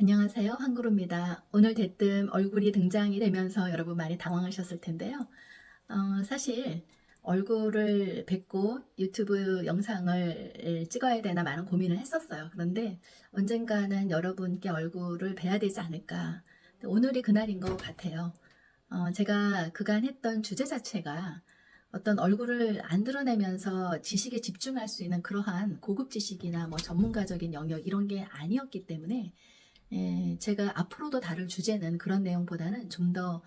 안녕하세요. 한구루입니다. 오늘 대뜸 얼굴이 등장이 되면서 여러분 많이 당황하셨을 텐데요. 사실 얼굴을 뵙고 유튜브 영상을 찍어야 되나 많은 고민을 했었어요. 그런데 언젠가는 여러분께 얼굴을 뵈야 되지 않을까. 오늘이 그날인 것 같아요. 제가 그간 했던 주제 자체가 어떤 얼굴을 안 드러내면서 지식에 집중할 수 있는 그러한 고급 지식이나 뭐 전문가적인 영역 이런 게 아니었기 때문에 제가 앞으로도 다룰 주제는 그런 내용보다는 좀 더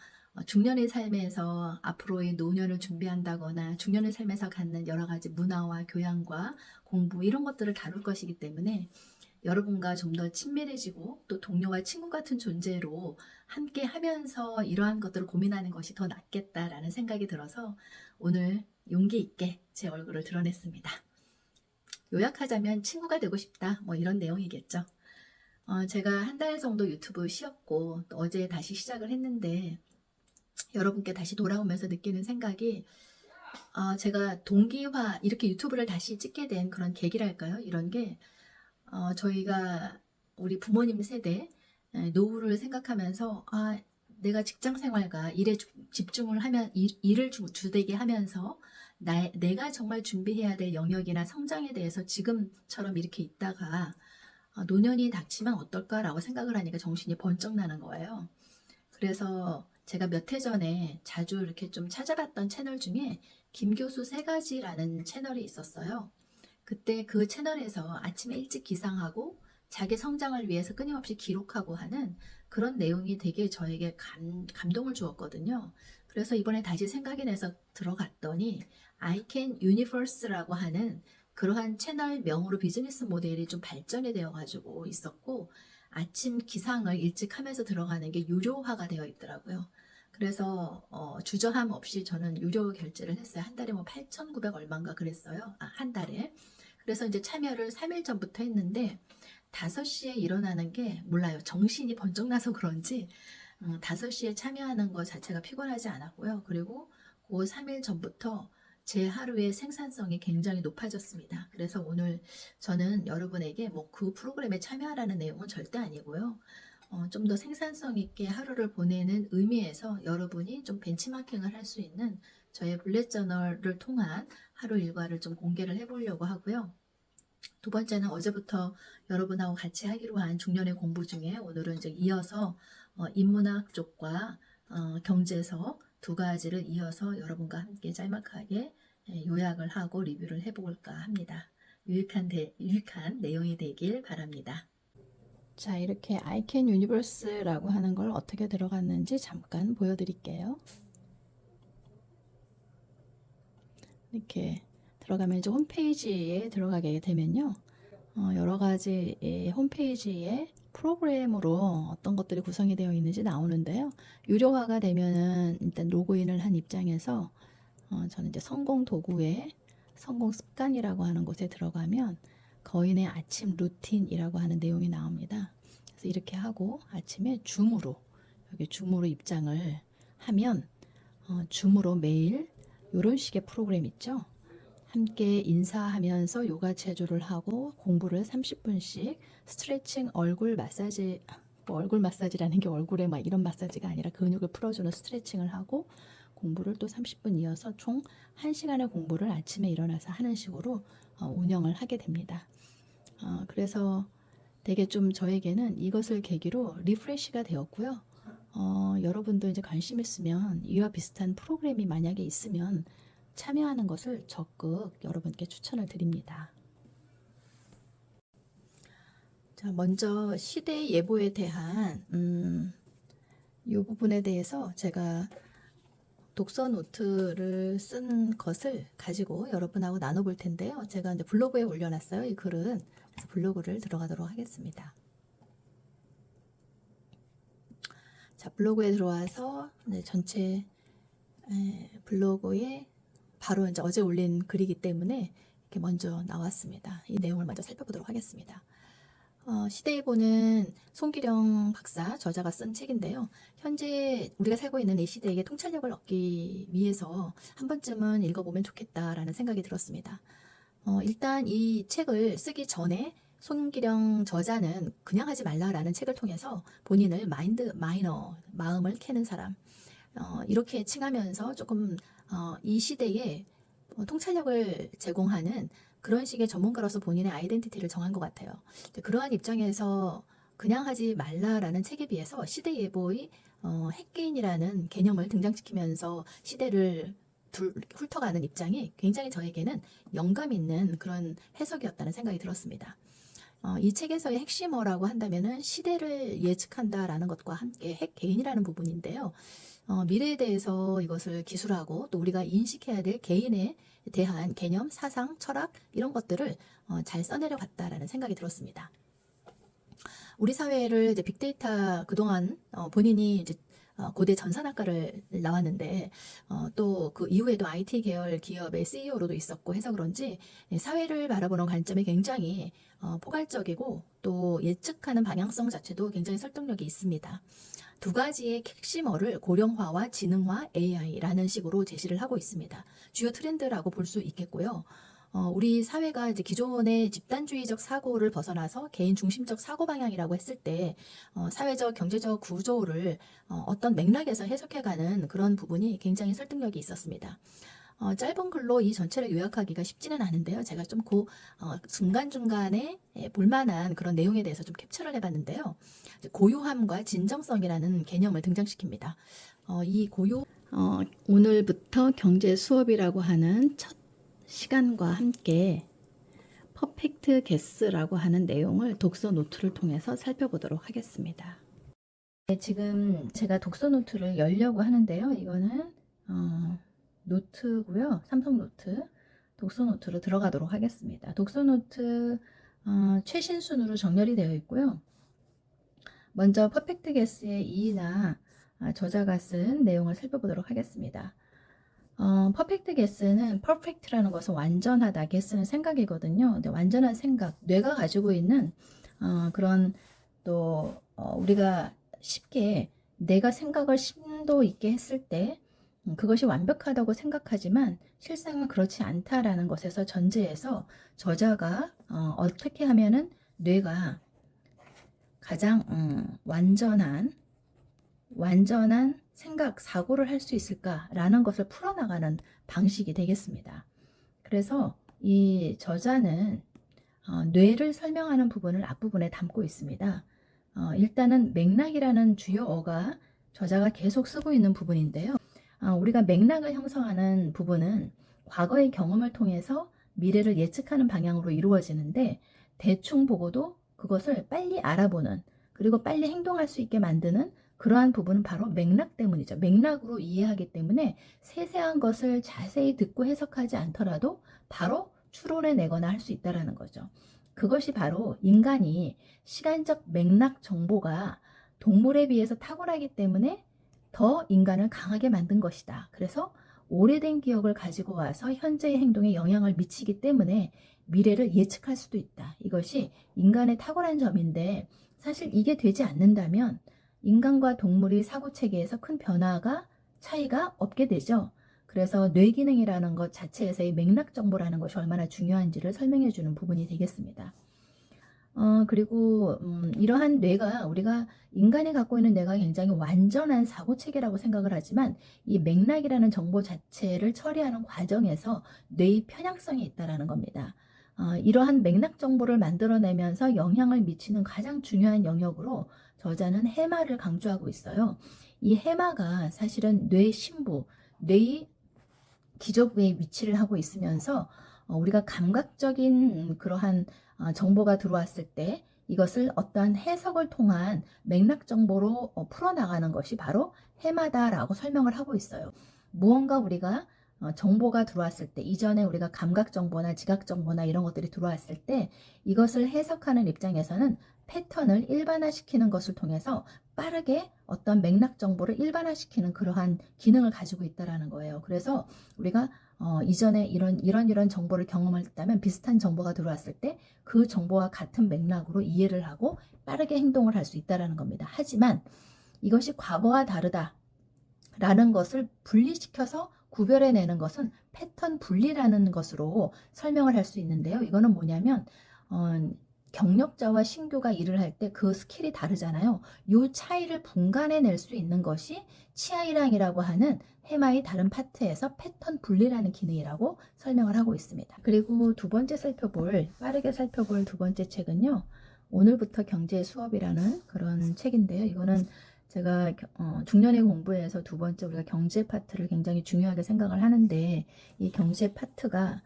중년의 삶에서 앞으로의 노년을 준비한다거나 중년의 삶에서 갖는 여러 가지 문화와 교양과 공부 이런 것들을 다룰 것이기 때문에 여러분과 좀 더 친밀해지고 또 동료와 친구 같은 존재로 함께 하면서 이러한 것들을 고민하는 것이 더 낫겠다라는 생각이 들어서 오늘 용기 있게 제 얼굴을 드러냈습니다. 요약하자면 친구가 되고 싶다 뭐 이런 내용이겠죠. 제가 한 달 정도 유튜브 쉬었고 또 어제 다시 시작을 했는데 여러분께 다시 돌아오면서 느끼는 생각이 제가 동기화 이렇게 유튜브를 다시 찍게 된 그런 계기랄까요? 이런 게 저희가 우리 부모님 세대 노후를 생각하면서 내가 직장 생활과 일에 집중을 하면 일을 주되게 하면서 내가 정말 준비해야 될 영역이나 성장에 대해서 지금처럼 이렇게 있다가 노년이 닥치면 어떨까라고 생각을 하니까 정신이 번쩍 나는 거예요. 그래서 제가 몇 해 전에 자주 이렇게 좀 찾아봤던 채널 중에 김교수 세 가지라는 채널이 있었어요. 그때 그 채널에서 아침에 일찍 기상하고 자기 성장을 위해서 끊임없이 기록하고 하는 그런 내용이 되게 저에게 감동을 주었거든요. 그래서 이번에 다시 생각이 나서 들어갔더니 I Can Universe라고 하는 그러한 채널명으로 비즈니스 모델이 좀 발전이 되어 가지고 있었고 아침 기상을 일찍 하면서 들어가는 게 유료화가 되어 있더라고요. 그래서 주저함 없이 저는 유료 결제를 했어요. 한 달에 뭐 8,900 얼마인가 그랬어요. 한 달에. 그래서 이제 참여를 3일 전부터 했는데 5시에 일어나는 게 몰라요. 정신이 번쩍 나서 그런지 5시에 참여하는 것 자체가 피곤하지 않았고요. 그리고 그 3일 전부터 제 하루의 생산성이 굉장히 높아졌습니다. 그래서 오늘 저는 여러분에게 뭐 그 프로그램에 참여하라는 내용은 절대 아니고요. 좀 더 생산성 있게 하루를 보내는 의미에서 여러분이 좀 벤치마킹을 할 수 있는 저의 블랙 저널을 통한 하루 일과를 좀 공개를 해보려고 하고요. 두 번째는 어제부터 여러분하고 같이 하기로 한 중년의 공부 중에 오늘은 이제 이어서 인문학 쪽과 경제서 두 가지를 이어서 여러분과 함께 짤막하게 요약을 하고 리뷰를 해볼까 합니다. 유익한 내용이 되길 바랍니다. 자, 이렇게 I Can Universe라고 하는 걸 어떻게 들어갔는지 잠깐 보여드릴게요. 이렇게 들어가면 이제 홈페이지에 들어가게 되면요. 여러 가지 홈페이지에 프로그램으로 어떤 것들이 구성이 되어 있는지 나오는데요. 유료화가 되면은 일단 로그인을 한 입장에서 저는 이제 성공 도구에 성공 습관이라고 하는 곳에 들어가면 거인의 아침 루틴이라고 하는 내용이 나옵니다. 그래서 이렇게 하고 아침에 줌으로 여기 줌으로 입장을 하면 줌으로 매일 이런 식의 프로그램 있죠. 함께 인사하면서 요가 체조를 하고 공부를 30분씩 스트레칭 얼굴 마사지 뭐 얼굴 마사지라는 게 얼굴에 막 이런 마사지가 아니라 근육을 풀어주는 스트레칭을 하고 공부를 또 30분 이어서 총 1시간의 공부를 아침에 일어나서 하는 식으로 운영을 하게 됩니다. 그래서 되게 좀 저에게는 이것을 계기로 리프레시가 되었고요. 여러분도 이제 관심 있으면 이와 비슷한 프로그램이 만약에 있으면 참여하는 것을 적극 여러분께 추천을 드립니다. 자, 먼저 시대 예보에 대한 이 부분에 대해서 제가 독서 노트를 쓴 것을 가지고 여러분하고 나눠볼 텐데요. 제가 이제 블로그에 올려놨어요. 이 글은. 그래서 블로그를 들어가도록 하겠습니다. 자, 블로그에 들어와서 전체 블로그에 바로 이제 어제 올린 글이기 때문에 이렇게 먼저 나왔습니다. 이 내용을 먼저 살펴보도록 하겠습니다. 시대일보는 송기령 박사 저자가 쓴 책인데요. 현재 우리가 살고 있는 이 시대에게 통찰력을 얻기 위해서 한 번쯤은 읽어보면 좋겠다라는 생각이 들었습니다. 일단 이 책을 쓰기 전에 손기령 저자는 그냥 하지 말라라는 책을 통해서 본인을 마이너, 마음을 캐는 사람, 이렇게 칭하면서 조금 이 시대에 통찰력을 제공하는 그런 식의 전문가로서 본인의 아이덴티티를 정한 것 같아요. 그러한 입장에서 그냥 하지 말라라는 책에 비해서 시대 예보의 핵개인이라는 개념을 등장시키면서 시대를 훑어가는 입장이 굉장히 저에게는 영감 있는 그런 해석이었다는 생각이 들었습니다. 이 책에서의 핵심어라고 한다면은 시대를 예측한다라는 것과 함께 핵개인이라는 부분인데요. 미래에 대해서 이것을 기술하고 또 우리가 인식해야 될 개인에 대한 개념, 사상, 철학 이런 것들을 잘 써내려 갔다라는 생각이 들었습니다. 우리 사회를 이제 빅데이터 그동안 본인이 이제 고대 전산학과를 나왔는데 또 그 이후에도 IT 계열 기업의 CEO로도 있었고 해서 그런지 사회를 바라보는 관점이 굉장히 포괄적이고 또 예측하는 방향성 자체도 굉장히 설득력이 있습니다. 두 가지의 핵심어를 고령화와 지능화, AI라는 식으로 제시를 하고 있습니다. 주요 트렌드라고 볼 수 있겠고요. 우리 사회가 이제 기존의 집단주의적 사고를 벗어나서 개인 중심적 사고 방향이라고 했을 때 사회적 경제적 구조를 어떤 맥락에서 해석해가는 그런 부분이 굉장히 설득력이 있었습니다. 짧은 글로 이 전체를 요약하기가 쉽지는 않은데요. 제가 좀 중간중간에 볼만한 그런 내용에 대해서 좀 캡처를 해봤는데요. 고요함과 진정성이라는 개념을 등장시킵니다. 오늘부터 경제 수업이라고 하는 첫 시간과 함께 퍼펙트 게스라고 하는 내용을 독서 노트를 통해서 살펴보도록 하겠습니다. 지금 제가 독서 노트를 열려고 하는데요. 이거는 노트고요. 삼성 노트. 독서 노트로 들어가도록 하겠습니다. 독서 노트 최신 순으로 정렬이 되어 있고요. 먼저 퍼펙트 게스의 이나 저자가 쓴 내용을 살펴보도록 하겠습니다. 퍼펙트 게스는 퍼펙트라는 것은 완전하다, 게스는 생각이거든요. 근데 완전한 생각, 뇌가 가지고 있는 그런 또 우리가 쉽게 내가 생각을 심도 있게 했을 때 그것이 완벽하다고 생각하지만 실상은 그렇지 않다라는 것에서 전제해서 저자가 어떻게 하면은 뇌가 가장 완전한 생각, 사고를 할 수 있을까라는 것을 풀어나가는 방식이 되겠습니다. 그래서 이 저자는 뇌를 설명하는 부분을 앞부분에 담고 있습니다. 일단은 맥락이라는 주요 어가 저자가 계속 쓰고 있는 부분인데요. 우리가 맥락을 형성하는 부분은 과거의 경험을 통해서 미래를 예측하는 방향으로 이루어지는데 대충 보고도 그것을 빨리 알아보는 그리고 빨리 행동할 수 있게 만드는 그러한 부분은 바로 맥락 때문이죠. 맥락으로 이해하기 때문에 세세한 것을 자세히 듣고 해석하지 않더라도 바로 추론해내거나 할 수 있다는 거죠. 그것이 바로 인간이 시간적 맥락 정보가 동물에 비해서 탁월하기 때문에 더 인간을 강하게 만든 것이다. 그래서 오래된 기억을 가지고 와서 현재의 행동에 영향을 미치기 때문에 미래를 예측할 수도 있다. 이것이 인간의 탁월한 점인데 사실 이게 되지 않는다면 인간과 동물이 사고체계에서 큰 변화가 차이가 없게 되죠. 그래서 뇌기능이라는 것 자체에서의 맥락 정보라는 것이 얼마나 중요한지를 설명해 주는 부분이 되겠습니다. 그리고 이러한 뇌가 우리가 인간이 갖고 있는 뇌가 굉장히 완전한 사고체계라고 생각을 하지만 이 맥락이라는 정보 자체를 처리하는 과정에서 뇌의 편향성이 있다는 겁니다. 이러한 맥락 정보를 만들어내면서 영향을 미치는 가장 중요한 영역으로 저자는 해마를 강조하고 있어요. 이 해마가 사실은 뇌 심부, 뇌의 기저부에 위치를 하고 있으면서 우리가 감각적인 그러한 정보가 들어왔을 때 이것을 어떠한 해석을 통한 맥락 정보로 풀어나가는 것이 바로 해마다라고 설명을 하고 있어요. 무언가 우리가 정보가 들어왔을 때 이전에 우리가 감각 정보나 지각 정보나 이런 것들이 들어왔을 때 이것을 해석하는 입장에서는 패턴을 일반화시키는 것을 통해서 빠르게 어떤 맥락 정보를 일반화시키는 그러한 기능을 가지고 있다는 거예요. 그래서 우리가 이전에 이런 정보를 경험했다면 비슷한 정보가 들어왔을 때 그 정보와 같은 맥락으로 이해를 하고 빠르게 행동을 할 수 있다는 겁니다. 하지만 이것이 과거와 다르다라는 것을 분리시켜서 구별해내는 것은 패턴 분리라는 것으로 설명을 할 수 있는데요. 이거는 뭐냐면 경력자와 신규가 일을 할 때 그 스킬이 다르잖아요. 요 차이를 분간해낼 수 있는 것이 치아이랑이라고 하는 해마의 다른 파트에서 패턴 분리라는 기능이라고 설명을 하고 있습니다. 그리고 빠르게 살펴볼 두 번째 책은요. 오늘부터 경제 수업이라는 그런 책인데요. 이거는 제가 중년의 공부에서 두 번째 우리가 경제 파트를 굉장히 중요하게 생각을 하는데, 이 경제 파트가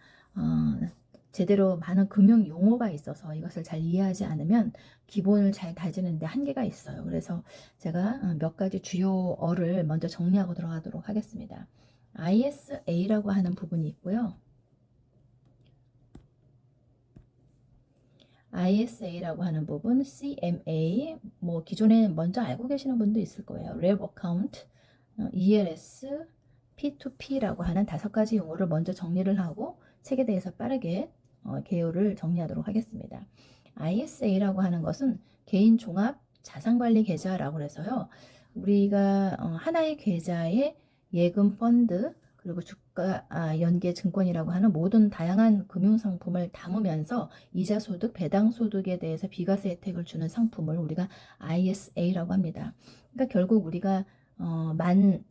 제대로 많은 금융 용어가 있어서 이것을 잘 이해하지 않으면 기본을 잘 다지는데 한계가 있어요. 그래서 제가 몇 가지 주요어를 먼저 정리하고 들어가도록 하겠습니다. ISA라고 하는 부분이 있고요. ISA라고 하는 부분, CMA, 뭐 기존에 먼저 알고 계시는 분도 있을 거예요. Rev Account, ELS, P2P라고 하는 5가지 용어를 먼저 정리를 하고 책에 대해서 빠르게 개요를 정리하도록 하겠습니다. ISA라고 하는 것은 개인 종합 자산관리 계좌라고 해서요. 우리가 하나의 계좌에 예금 펀드, 그리고 주가 연계 증권이라고 하는 모든 다양한 금융상품을 담으면서 이자 소득, 배당 소득에 대해서 비과세 혜택을 주는 상품을 우리가 ISA라고 합니다. 그러니까 결국 우리가 만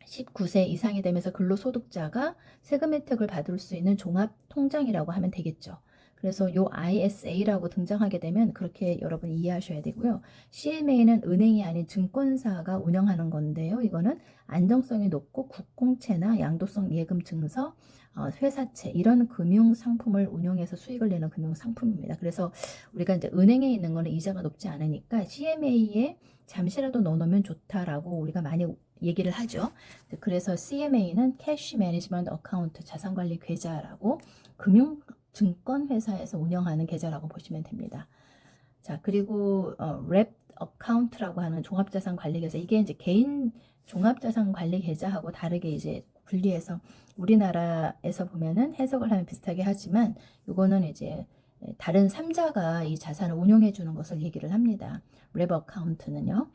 19세 이상이 되면서 근로소득자가 세금 혜택을 받을 수 있는 종합통장이라고 하면 되겠죠. 그래서 요 ISA라고 등장하게 되면 그렇게 여러분 이해하셔야 되고요. CMA는 은행이 아닌 증권사가 운영하는 건데요. 이거는 안정성이 높고 국공채나 양도성 예금 증서, 회사채 이런 금융 상품을 운용해서 수익을 내는 금융 상품입니다. 그래서 우리가 이제 은행에 있는 거는 이자가 높지 않으니까 CMA에 잠시라도 넣어놓으면 좋다라고 우리가 많이 얘기를 하죠. 그래서 CMA는 캐시 매니지먼트 어카운트 자산관리 계좌라고 금융 증권 회사에서 운영하는 계좌라고 보시면 됩니다. 자, 그리고 랩 어카운트라고 하는 종합자산 관리 계좌, 이게 이제 개인 종합자산 관리 계좌하고 다르게 이제 분리해서 우리나라에서 보면은 해석을 하면 비슷하게 하지만 이거는 이제 다른 3자가 이 자산을 운용해 주는 것을 얘기를 합니다. 랩 어카운트는요.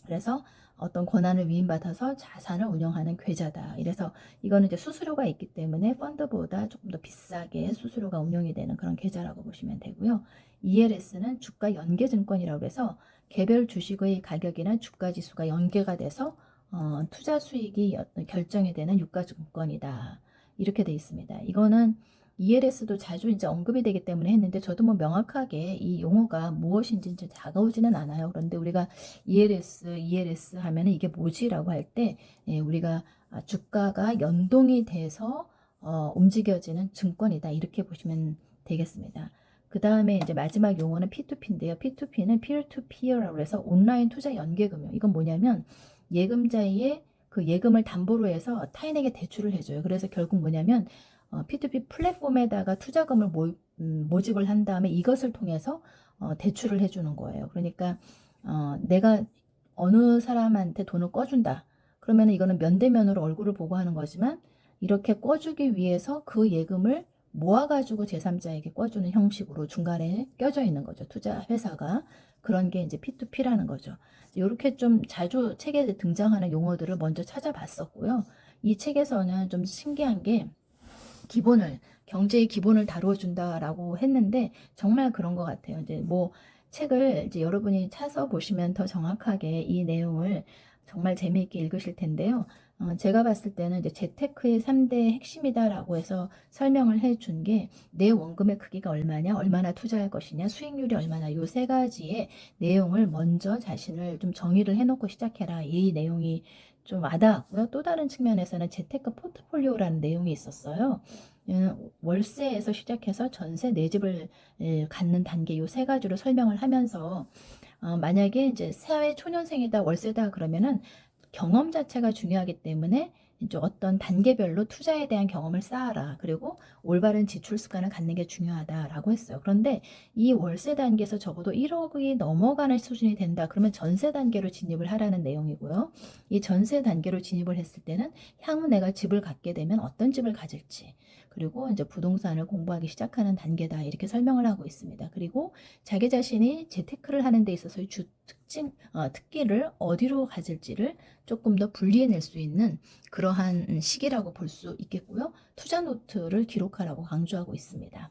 그래서 어떤 권한을 위임받아서 자산을 운영하는 계좌다. 이래서 이거는 이제 수수료가 있기 때문에 펀드보다 조금 더 비싸게 수수료가 운영이 되는 그런 계좌라고 보시면 되고요. ELS는 주가 연계증권이라고 해서 개별 주식의 가격이나 주가 지수가 연계가 돼서 투자 수익이 결정이 되는 유가증권이다. 이렇게 돼 있습니다. 이거는 ELS도 자주 이제 언급이 되기 때문에 했는데 저도 뭐 명확하게 이 용어가 무엇인지 이제 다가오지는 않아요. 그런데 우리가 ELS 하면 이게 뭐지라고 할 때 우리가 주가가 연동이 돼서 움직여지는 증권이다. 이렇게 보시면 되겠습니다. 그 다음에 이제 마지막 용어는 P2P인데요. P2P는 Peer-to-Peer라고 해서 온라인 투자 연계금융. 이건 뭐냐면 예금자의 그 예금을 담보로 해서 타인에게 대출을 해줘요. 그래서 결국 뭐냐면 P2P 플랫폼에다가 투자금을 모집을 한 다음에 이것을 통해서 대출을 해주는 거예요. 그러니까 내가 어느 사람한테 돈을 꿔준다. 그러면 이거는 면대면으로 얼굴을 보고 하는 거지만 이렇게 꿔주기 위해서 그 예금을 모아가지고 제3자에게 꿔주는 형식으로 중간에 껴져 있는 거죠. 투자 회사가. 그런 게 이제 P2P라는 거죠. 이렇게 좀 자주 책에 등장하는 용어들을 먼저 찾아봤었고요. 이 책에서는 좀 신기한 게 경제의 기본을 다뤄준다라고 했는데 정말 그런 것 같아요. 이제 뭐 책을 이제 여러분이 차서 보시면 더 정확하게 이 내용을 정말 재미있게 읽으실 텐데요. 제가 봤을 때는 이제 재테크의 3대 핵심이다라고 해서 설명을 해준 게 내 원금의 크기가 얼마냐, 얼마나 투자할 것이냐, 수익률이 얼마나, 요 3가지의 내용을 먼저 자신을 좀 정의를 해놓고 시작해라. 이 내용이 좀 와닿았고요. 또 다른 측면에서는 재테크 포트폴리오라는 내용이 있었어요. 월세에서 시작해서 전세, 내 집을 갖는 단계 요 3가지로 설명을 하면서 만약에 이제 사회 초년생이다, 월세다 그러면은 경험 자체가 중요하기 때문에 이제 어떤 단계별로 투자에 대한 경험을 쌓아라. 그리고 올바른 지출 습관을 갖는 게 중요하다라고 했어요. 그런데 이 월세 단계에서 적어도 1억이 넘어가는 수준이 된다. 그러면 전세 단계로 진입을 하라는 내용이고요. 이 전세 단계로 진입을 했을 때는 향후 내가 집을 갖게 되면 어떤 집을 가질지, 그리고 이제 부동산을 공부하기 시작하는 단계다. 이렇게 설명을 하고 있습니다. 그리고 자기 자신이 재테크를 하는 데 있어서의 특기를 어디로 가질지를 조금 더 분리해낼 수 있는 그러한 시기라고 볼 수 있겠고요. 투자 노트를 기록하라고 강조하고 있습니다.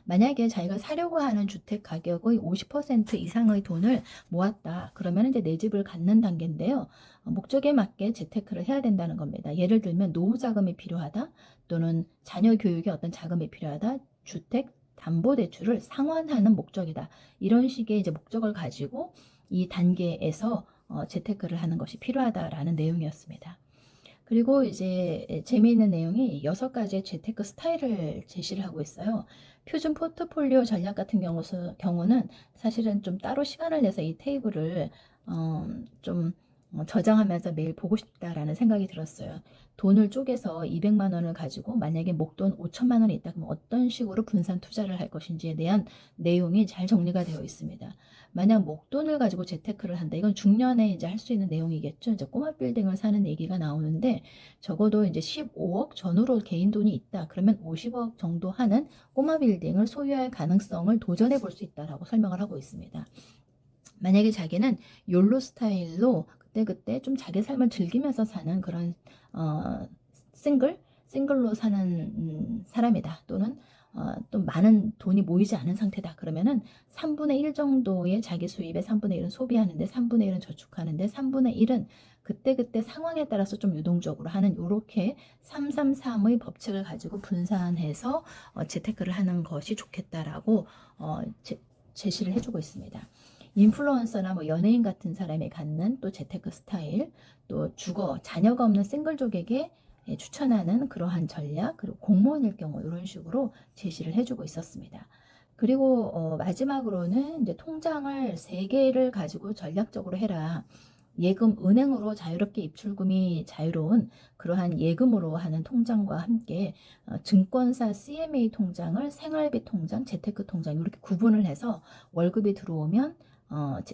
만약에 자기가 사려고 하는 주택 가격의 50% 이상의 돈을 모았다. 그러면 이제 내 집을 갖는 단계인데요. 목적에 맞게 재테크를 해야 된다는 겁니다. 예를 들면 노후 자금이 필요하다. 또는 자녀 교육에 어떤 자금이 필요하다. 주택 담보 대출을 상환하는 목적이다. 이런 식의 이제 목적을 가지고 이 단계에서 재테크를 하는 것이 필요하다라는 내용이었습니다. 그리고 이제 재미있는 내용이 6가지의 재테크 스타일을 제시를 하고 있어요. 표준 포트폴리오 전략 같은 경우는 사실은 좀 따로 시간을 내서 이 테이블을 좀 저장하면서 매일 보고 싶다라는 생각이 들었어요. 돈을 쪼개서 200만 원을 가지고 만약에 목돈 5천만 원이 있다 그러면 어떤 식으로 분산 투자를 할 것인지에 대한 내용이 잘 정리가 되어 있습니다. 만약 목돈을 가지고 재테크를 한다. 이건 중년에 이제 할 수 있는 내용이겠죠. 이제 꼬마 빌딩을 사는 얘기가 나오는데 적어도 이제 15억 전후로 개인 돈이 있다. 그러면 50억 정도 하는 꼬마 빌딩을 소유할 가능성을 도전해 볼 수 있다라고 설명을 하고 있습니다. 만약에 자기는 욜로 스타일로 그때그때 좀 자기 삶을 즐기면서 사는 그런 싱글로 사는 사람이다. 또는 또 많은 돈이 모이지 않은 상태다. 그러면은 3분의 1 정도의 자기 수입의 3분의 1은 소비하는데 3분의 1은 저축하는데 3분의 1은 그때그때 상황에 따라서 좀 유동적으로 하는 이렇게 333의 법칙을 가지고 분산해서 재테크를 하는 것이 좋겠다라고 제시를 해주고 있습니다. 인플루언서나 뭐 연예인 같은 사람이 갖는 또 재테크 스타일, 또 자녀가 없는 싱글족에게 추천하는 그러한 전략, 그리고 공무원일 경우 이런 식으로 제시를 해주고 있었습니다. 그리고 마지막으로는 이제 통장을 3개를 가지고 전략적으로 해라. 예금, 은행으로 자유롭게 입출금이 자유로운 그러한 예금으로 하는 통장과 함께 증권사 CMA 통장을 생활비 통장, 재테크 통장 이렇게 구분을 해서 월급이 들어오면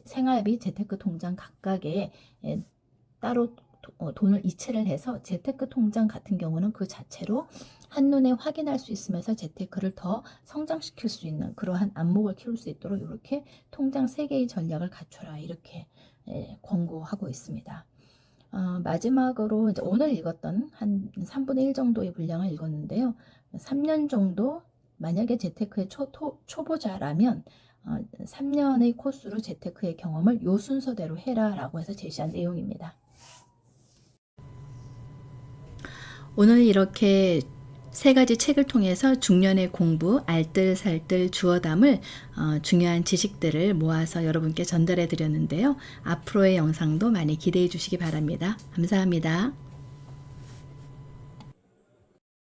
생활비, 재테크 통장 각각에 따로 돈을 이체를 해서 재테크 통장 같은 경우는 그 자체로 한눈에 확인할 수 있으면서 재테크를 더 성장시킬 수 있는 그러한 안목을 키울 수 있도록 이렇게 통장 3개의 전략을 갖춰라 이렇게 권고하고 있습니다. 마지막으로 이제 오늘 읽었던 한 3분의 1 정도의 분량을 읽었는데요. 3년 정도 만약에 재테크의 초보자라면 3년의 코스로 재테크의 경험을 요 순서대로 해라 라고 해서 제시한 내용입니다. 오늘 이렇게 3가지 책을 통해서 중년의 공부, 알뜰살뜰 주워 담을 중요한 지식들을 모아서 여러분께 전달해 드렸는데요. 앞으로의 영상도 많이 기대해 주시기 바랍니다. 감사합니다.